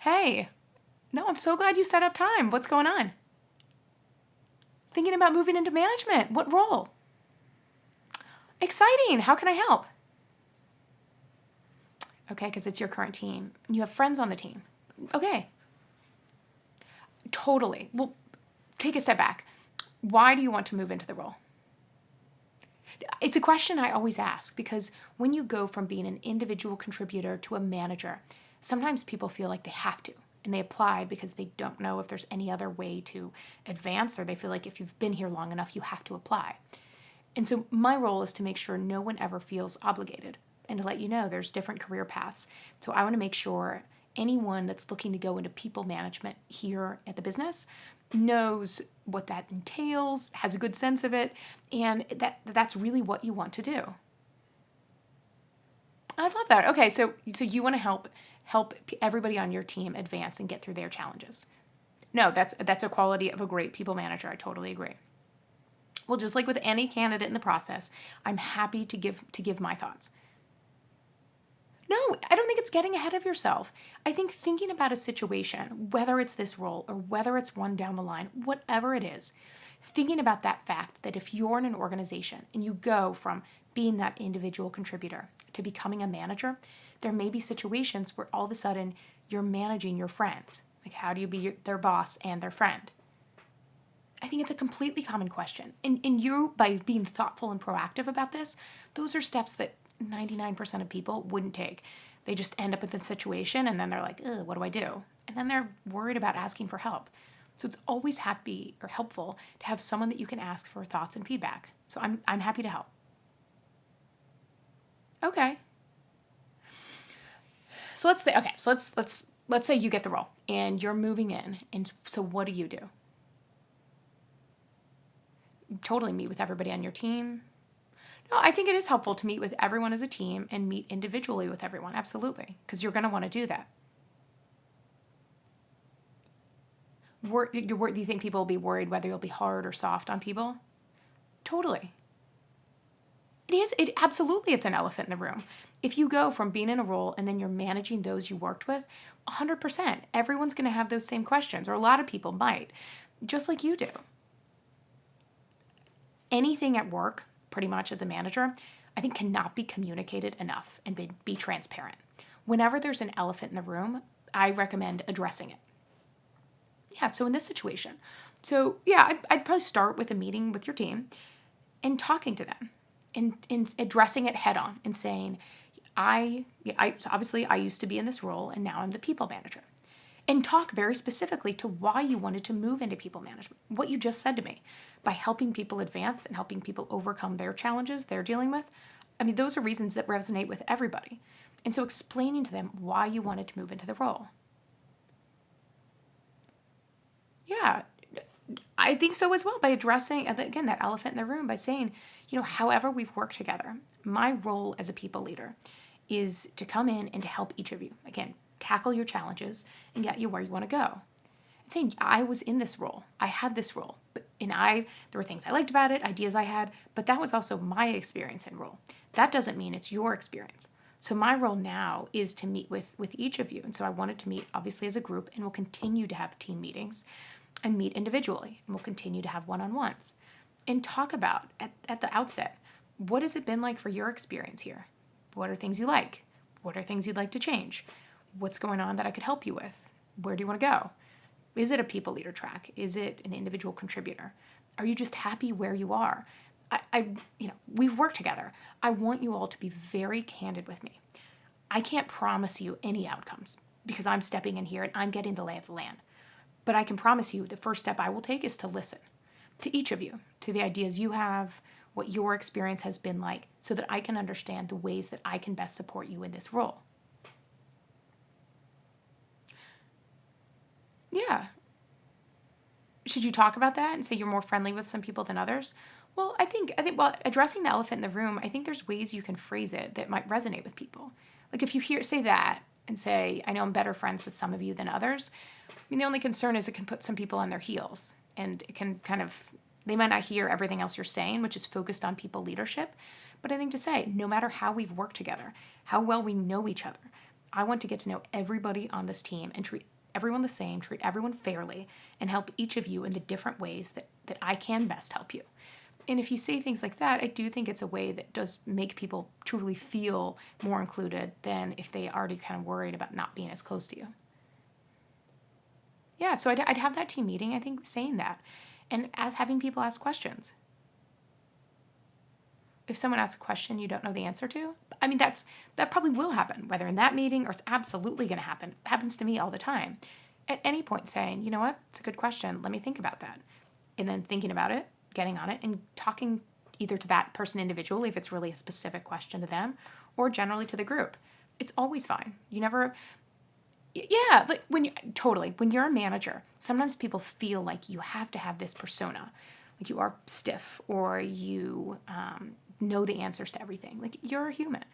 Hey, no, I'm so glad you set up time. What's going on? Thinking about moving into management. What role? Exciting. How can I help? Okay, because it's your current team. You have friends on the team. Okay, totally. Well, take a step back. Why do you want to move into the role? It's a question I always ask because when you go from being an individual contributor to a manager, sometimes people feel like they have to and they apply because they don't know if there's any other way to advance, or they feel like if you've been here long enough, you have to apply. And so my role is to make sure no one ever feels obligated and to let you know there's different career paths. So I want to make sure anyone that's looking to go into people management here at the business knows what that entails, has a good sense of it, and that's really what you want to do. I love that. Okay, so you want to help everybody on your team advance and get through their challenges. No, that's a quality of a great people manager. I totally agree. Well, just like with any candidate in the process, I'm happy to give my thoughts. No, I don't think it's getting ahead of yourself. I think thinking about a situation, whether it's this role or whether it's one down the line, whatever it is, thinking about that fact that if you're in an organization and you go from being that individual contributor to becoming a manager, there may be situations where all of a sudden you're managing your friends. Like, how do you be their boss and their friend? I think it's a completely common question. And you, by being thoughtful and proactive about this, those are steps that 99% of people wouldn't take. They just end up with a situation and then they're like, ugh, what do I do? And then they're worried about asking for help. So it's always happy or helpful to have someone that you can ask for thoughts and feedback. So I'm happy to help. Okay. So let's say you get the role and you're moving in. And so what do? Totally meet with everybody on your team. No, I think it is helpful to meet with everyone as a team and meet individually with everyone. Absolutely. Because you're going to want to do that. Do you think people will be worried whether you'll be hard or soft on people? Totally. It is. Absolutely, it's an elephant in the room. If you go from being in a role and then you're managing those you worked with, 100%, everyone's going to have those same questions, or a lot of people might, just like you do. Anything at work, pretty much as a manager, I think cannot be communicated enough and be transparent. Whenever there's an elephant in the room, I recommend addressing it. Yeah, so in this situation, I'd probably start with a meeting with your team and talking to them and addressing it head on and saying, so obviously I used to be in this role and now I'm the people manager. And talk very specifically to why you wanted to move into people management. What you just said to me, by helping people advance and helping people overcome their challenges they're dealing with. I mean, those are reasons that resonate with everybody. And so explaining to them why you wanted to move into the role. Yeah, I think so as well, by addressing, again, that elephant in the room, by saying, however we've worked together, my role as a people leader is to come in and to help each of you. Again, tackle your challenges and get you where you want to go. And saying, I was in this role. I had this role. There were things I liked about it, ideas I had, but that was also my experience and role. That doesn't mean it's your experience. So my role now is to meet with each of you. And so I wanted to meet, obviously, as a group, and we'll continue to have team meetings and meet individually. And we'll continue to have one-on-ones and talk about, at the outset, what has it been like for your experience here? What are things you like? What are things you'd like to change? What's going on that I could help you with? Where do you want to go? Is it a people leader track? Is it an individual contributor? Are you just happy where you are? We've worked together. I want you all to be very candid with me. I can't promise you any outcomes because I'm stepping in here and I'm getting the lay of the land. But I can promise you the first step I will take is to listen to each of you, to the ideas you have, what your experience has been like, so that I can understand the ways that I can best support you in this role. Yeah. Should you talk about that and say you're more friendly with some people than others? Well, I think addressing the elephant in the room, I think there's ways you can phrase it that might resonate with people. Like if you say that and say, I know I'm better friends with some of you than others. I mean, the only concern is it can put some people on their heels, and it can they might not hear everything else you're saying, which is focused on people leadership. But I think to say, no matter how we've worked together, how well we know each other, I want to get to know everybody on this team and treat everyone the same, treat everyone fairly, and help each of you in the different ways that I can best help you. And if you say things like that, I do think it's a way that does make people truly feel more included than if they already kind of worried about not being as close to you. Yeah, so I'd have that team meeting, I think, saying that, and as having people ask questions. If someone asks a question you don't know the answer to, I mean, that probably will happen, whether in that meeting or it's absolutely going to happen. It happens to me all the time. At any point saying, you know what, it's a good question, let me think about that. And then thinking about it, getting on it, and talking either to that person individually if it's really a specific question to them, or generally to the group. It's always fine. You never, yeah, like when you're a manager, sometimes people feel like you have to have this persona, like you are stiff or you know the answers to everything. Like, you're a human.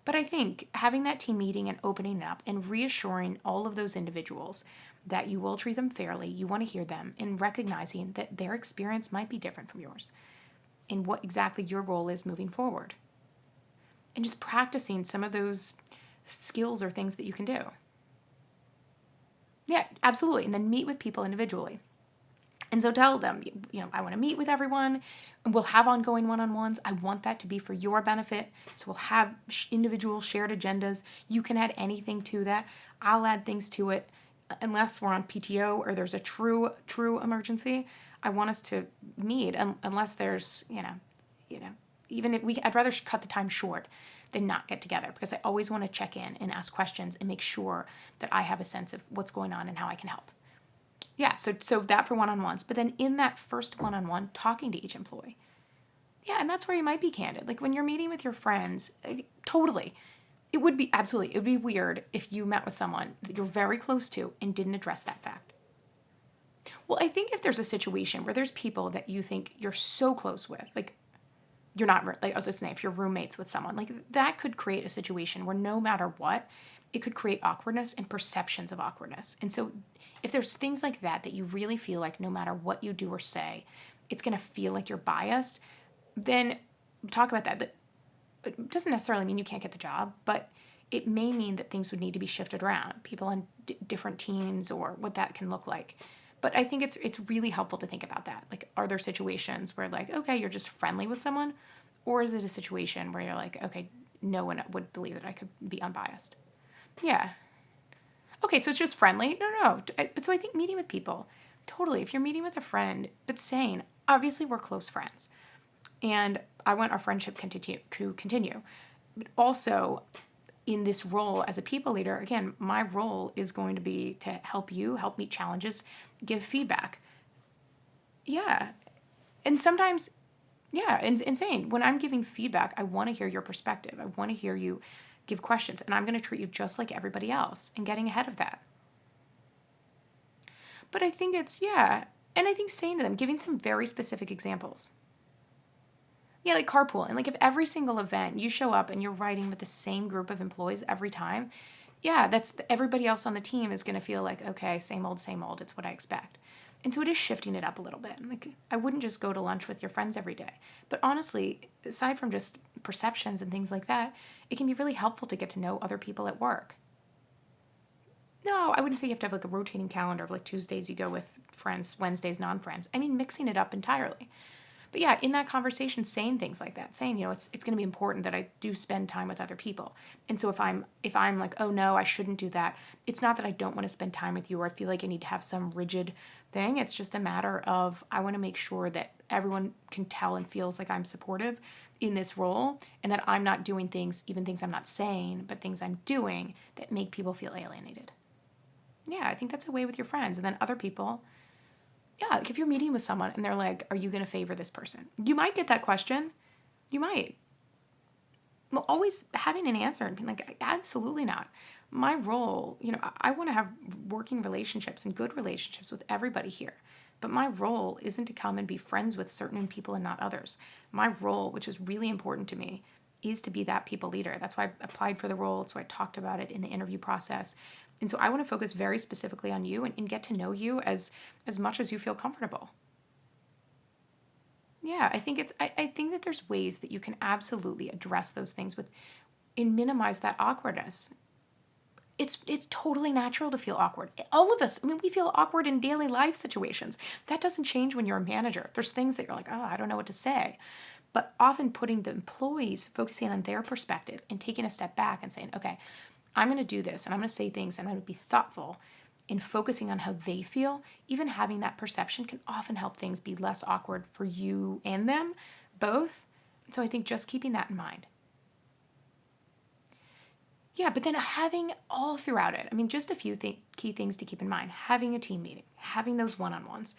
But I think having that team meeting and opening it up and reassuring all of those individuals that you will treat them fairly, you want to hear them, and recognizing that their experience might be different from yours and what exactly your role is moving forward. And just practicing some of those skills or things that you can do. Yeah, absolutely. And then meet with people individually. And so tell them, I want to meet with everyone, and we'll have ongoing one-on-ones. I want that to be for your benefit. So we'll have individual shared agendas. You can add anything to that. I'll add things to it. Unless we're on PTO or there's a true emergency, I want us to meet unless there's, even if I'd rather cut the time short than not get together, because I always want to check in and ask questions and make sure that I have a sense of what's going on and how I can help. Yeah, so that for one-on-ones. But then in that first one-on-one, talking to each employee. Yeah, and that's where you might be candid. Like when you're meeting with your friends, totally. It would be weird if you met with someone that you're very close to and didn't address that fact. Well, I think if there's a situation where there's people that you think you're so close with, like you're not, like I was just saying, if you're roommates with someone, like that could create a situation where no matter what, it could create awkwardness and perceptions of awkwardness. And so if there's things like that you really feel like no matter what you do or say, it's going to feel like you're biased, then talk about that. But it doesn't necessarily mean you can't get the job, but it may mean that things would need to be shifted around, people on different teams or what that can look like. But I think it's really helpful to think about that. Like, are there situations where like, okay, you're just friendly with someone, or is it a situation where you're like, okay, no one would believe that I could be unbiased? Yeah. Okay, so it's just friendly? No. But so I think meeting with people, totally. If you're meeting with a friend, but saying, obviously we're close friends, and I want our friendship to continue. But also, in this role as a people leader, again, my role is going to be to help you, help meet challenges, give feedback. Yeah. And sometimes, yeah, and saying, when I'm giving feedback, I want to hear your perspective. I want to hear you give questions, and I'm going to treat you just like everybody else and getting ahead of that. But I think and I think saying to them, giving some very specific examples. Yeah, like carpool. And like if every single event you show up and you're riding with the same group of employees every time, yeah, that's everybody else on the team is going to feel like, okay, same old, it's what I expect. And so it is shifting it up a little bit. Like, I wouldn't just go to lunch with your friends every day. But honestly, aside from just perceptions and things like that, it can be really helpful to get to know other people at work. No, I wouldn't say you have to have like a rotating calendar of like Tuesdays you go with friends, Wednesdays non-friends. I mean, mixing it up entirely. But yeah, in that conversation, saying things like that, saying, it's going to be important that I do spend time with other people. And so if I'm like, oh no, I shouldn't do that, it's not that I don't want to spend time with you or I feel like I need to have some rigid thing. It's just a matter of I want to make sure that everyone can tell and feels like I'm supportive in this role, and that I'm not doing things, even things I'm not saying, but things I'm doing that make people feel alienated. Yeah, I think that's a way with your friends. And then other people, yeah, like if you're meeting with someone and they're like, are you going to favor this person? You might get that question. You might. Well, always having an answer and being like, absolutely not. My role, I want to have working relationships and good relationships with everybody here. But my role isn't to come and be friends with certain people and not others. My role, which is really important to me, is to be that people leader. That's why I applied for the role. So I talked about it in the interview process. And so I want to focus very specifically on you and get to know you as much as you feel comfortable. Yeah, I think I think that there's ways that you can absolutely address those things and minimize that awkwardness. It's totally natural to feel awkward. All of us, I mean, we feel awkward in daily life situations. That doesn't change when you're a manager. There's things that you're like, oh, I don't know what to say. But often putting the employees, focusing on their perspective and taking a step back and saying, okay, I'm going to do this and I'm going to say things and I'm going to be thoughtful in focusing on how they feel. Even having that perception can often help things be less awkward for you and them both. So I think just keeping that in mind. Yeah, but then having all throughout it, I mean, just a few key things to keep in mind. Having a team meeting, having those one-on-ones,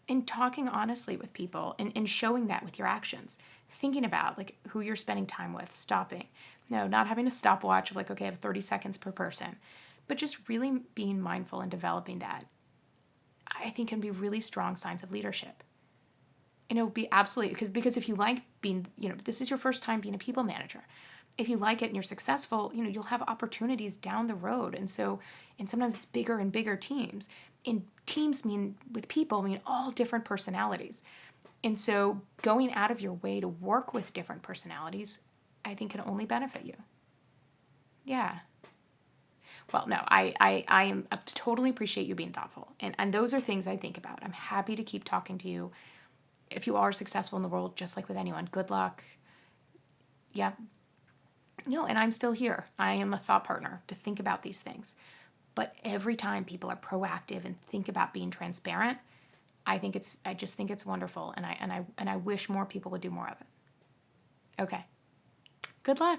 and talking honestly with people and showing that with your actions. Thinking about like who you're spending time with, stopping. No, not having a stopwatch of like, okay, I have 30 seconds per person. But just really being mindful and developing that, I think can be really strong signs of leadership. And it would be absolutely, because if you like being, this is your first time being a people manager. If you like it and you're successful, you'll have opportunities down the road. And sometimes it's bigger and bigger teams. And teams with people mean all different personalities. And so going out of your way to work with different personalities, I think can only benefit you. Yeah. Well, no, I totally appreciate you being thoughtful. And those are things I think about. I'm happy to keep talking to you. If you are successful in the world, just like with anyone, good luck. Yeah. And I'm still here. I am a thought partner to think about these things. But every time people are proactive and think about being transparent, I just think it's wonderful. And I wish more people would do more of it. Okay. Good luck.